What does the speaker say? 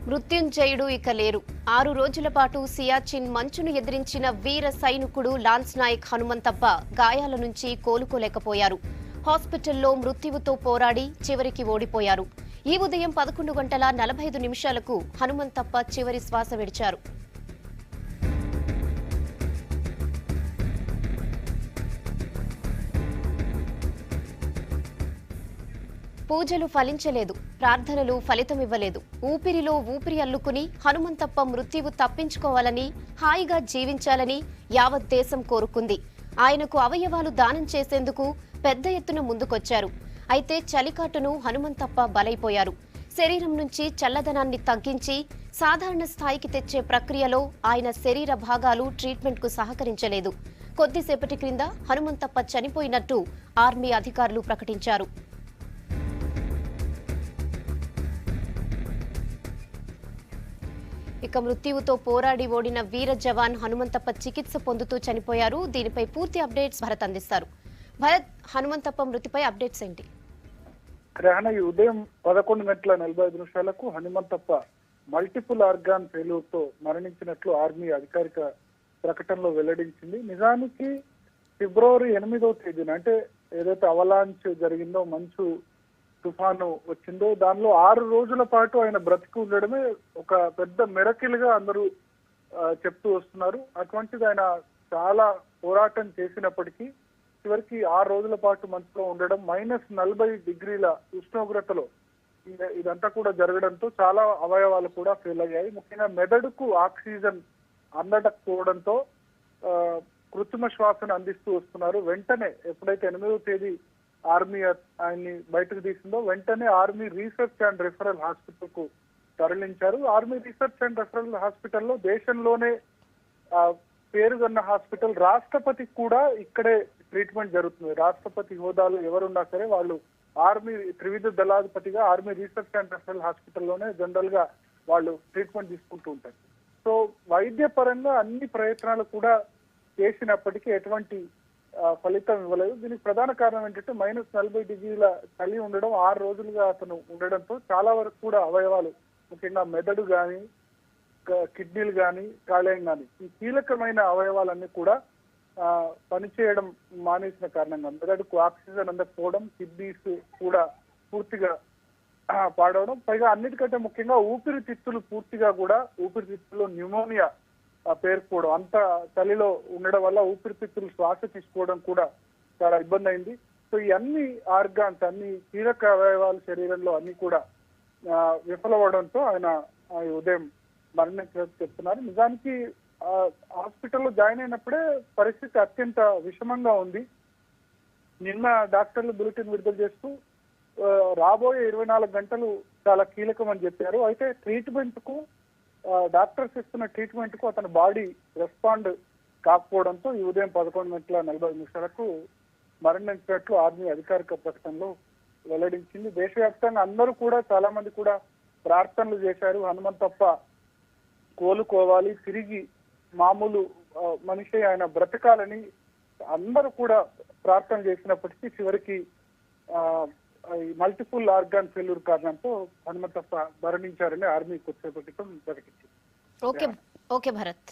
మృత్యుంజయుడు ఇక లేరు. 6 రోజుల పాటు సియాచిన్ మంచును ఎదిరించిన వీర సైనికుడు లాన్స్ నాయక్ హనుమంతప్ప గాయాల నుంచి కోలుకోలేకపోయారు. హాస్పిటల్లో మృత్యువుతో పోరాడి చివరికి ఓడిపోయారు. ఈ ఉదయం 11:45 హనుమంతప్ప చివరి శ్వాస విడిచారు. పూజలు ఫలించలేదు, ప్రార్థనలు ఫలితమివ్వలేదు. ఊపిరిలో ఊపిరి అల్లుకుని హనుమంతప్ప మృత్యువు తప్పించుకోవాలని, హాయిగా జీవించాలని యావత్ దేశం కోరుకుంది. ఆయనకు అవయవాలు దానం చేసేందుకు పెద్ద ఎత్తున ముందుకొచ్చారు. అయితే చలికాటును హనుమంతప్ప బలైపోయారు. శరీరం నుంచి చల్లదనాన్ని తగ్గించి సాధారణ స్థాయికి తెచ్చే ప్రక్రియలో ఆయన శరీర భాగాలు ట్రీట్మెంట్కు సహకరించలేదు. కొద్దిసేపటి క్రింద హనుమంతప్ప చనిపోయినట్టు ఆర్మీ అధికారులు ప్రకటించారు. ఇక మృత్యువుతో పోరాడి ఓడిన వీర జవాన్ హనుమంతప్ప చికిత్స పొందుతూ చనిపోయారు. దీనిపై పూర్తి అప్డేట్స్ భరత్ అందిస్తారు. భరత్, హనుమంతప్ప మృతిపై అప్డేట్స్ ఏంటి? గ్రహణ ఈ ఉదయం 11:45 హనుమంతప్ప మల్టిపుల్ ఆర్గాన్ ఫెయిల్యూర్ తో మరణించినట్లు ఆర్మీ అధికారిక ప్రకటనలో వెల్లడించింది. నిజానికి ఫిబ్రవరి 8వ తేదీన, అంటే ఏదైతే అవలాంచ్ జరిగిందో, మంచు తుఫాను వచ్చిందో, దానిలో 6 రోజుల పాటు ఆయన బ్రతికి ఉండడమే ఒక పెద్ద మిరకిల్ గా అందరూ చెప్తూ వస్తున్నారు. అటువంటిది ఆయన చాలా పోరాటం చేసినప్పటికీ చివరికి 6 రోజుల పాటు మంచులో ఉండడం, -40 డిగ్రీల ఉష్ణోగ్రతలో ఇదంతా కూడా జరగడంతో చాలా అవయవాలు కూడా ఫెయిల్ అయ్యాయి. ముఖ్యంగా మెదడుకు ఆక్సిజన్ అందకపోవడంతో కృత్రిమ శ్వాసను అందిస్తూ వస్తున్నారు. వెంటనే ఎప్పుడైతే 8వ తేదీ ఆర్మీ ఆయన్ని బయటకు తీసిందో, వెంటనే army research and referral hospital కు తరలించారు. ఆర్మీ రీసెర్చ్ అండ్ రెఫరల్ హాస్పిటల్లో దేశంలోనే పేరుగన్న హాస్పిటల్. రాష్ట్రపతికి కూడా ఇక్కడే ట్రీట్మెంట్ జరుగుతుంది. రాష్ట్రపతి హోదాలో ఎవరున్నా సరే వాళ్ళు ఆర్మీ త్రివిధ దళాధిపతిగా ఆర్మీ రీసెర్చ్ అండ్ రెఫరల్ హాస్పిటల్లోనే జనరల్ గా వాళ్ళు ట్రీట్మెంట్ తీసుకుంటూ ఉంటారు. సో వైద్య పరంగా అన్ని ప్రయత్నాలు కూడా చేసినప్పటికీ ఎటువంటి ఫలితం ఇవ్వలేదు. దీనికి ప్రధాన కారణం ఏంటంటే -40 డిగ్రీల చలి ఉండడం, 6 రోజులుగా అతను ఉండడంతో చాలా వరకు కూడా అవయవాలు, ముఖ్యంగా మెదడు గాని, కిడ్నీలు గాని, కాలేయం గాని, ఈ కీలకమైన అవయవాలన్నీ కూడా పనిచేయడం మానేసిన కారణంగా మెదడుకు ఆక్సిజన్ అందకపోవడం, కిడ్నీస్ కూడా పూర్తిగా పాడవడం, పైగా అన్నిటికంటే ముఖ్యంగా ఊపిరితిత్తులు పూర్తిగా కూడా, ఊపిరితిత్తుల్లో న్యూమోనియా పేరుకోవడం, అంత చలిలో ఉండడం వల్ల ఊపిరితిత్తులు శ్వాస తీసుకోవడం కూడా చాలా ఇబ్బంది అయింది. సో ఈ అన్ని ఆర్గాన్స్, అన్ని కీలక అవయవాల శరీరంలో అన్ని కూడా విఫలమవడంతో ఆయన ఉదయం మరణించినట్టు చెప్తున్నారు. నిజానికి హాస్పిటల్లో జాయిన్ అయినప్పుడే పరిస్థితి అత్యంత విషమంగా ఉంది. నిన్న డాక్టర్లు బులెటిన్ విడుదల చేస్తూ రాబోయే 24 గంటలు చాలా కీలకం అని చెప్పారు. అయితే ట్రీట్మెంట్ కు, డాక్టర్స్ ఇస్తున్న ట్రీట్మెంట్ కు అతని బాడీ రెస్పాండ్ కాకపోవడంతో ఈ ఉదయం 11:45 మరణించినట్లు ఆర్మీ అధికారిక ప్రకటనలో వెల్లడించింది. దేశవ్యాప్తంగా అందరూ కూడా, చాలా మంది కూడా ప్రార్థనలు చేశారు. హనుమంతప్ప కోలుకోవాలి, తిరిగి మామూలు మనిషి ఆయన బ్రతకాలని అందరూ కూడా ప్రార్థన చేసినప్పటికీ చివరికి మల్టిపుల్ ఆర్గాన్ ఫెయిల్యూర్ కారణంతో హనుమంతప్ప మరణించారని ఆర్మీ కొద్దిసేపటి క్రితం ప్రకటించింది. ఓకే భరత్.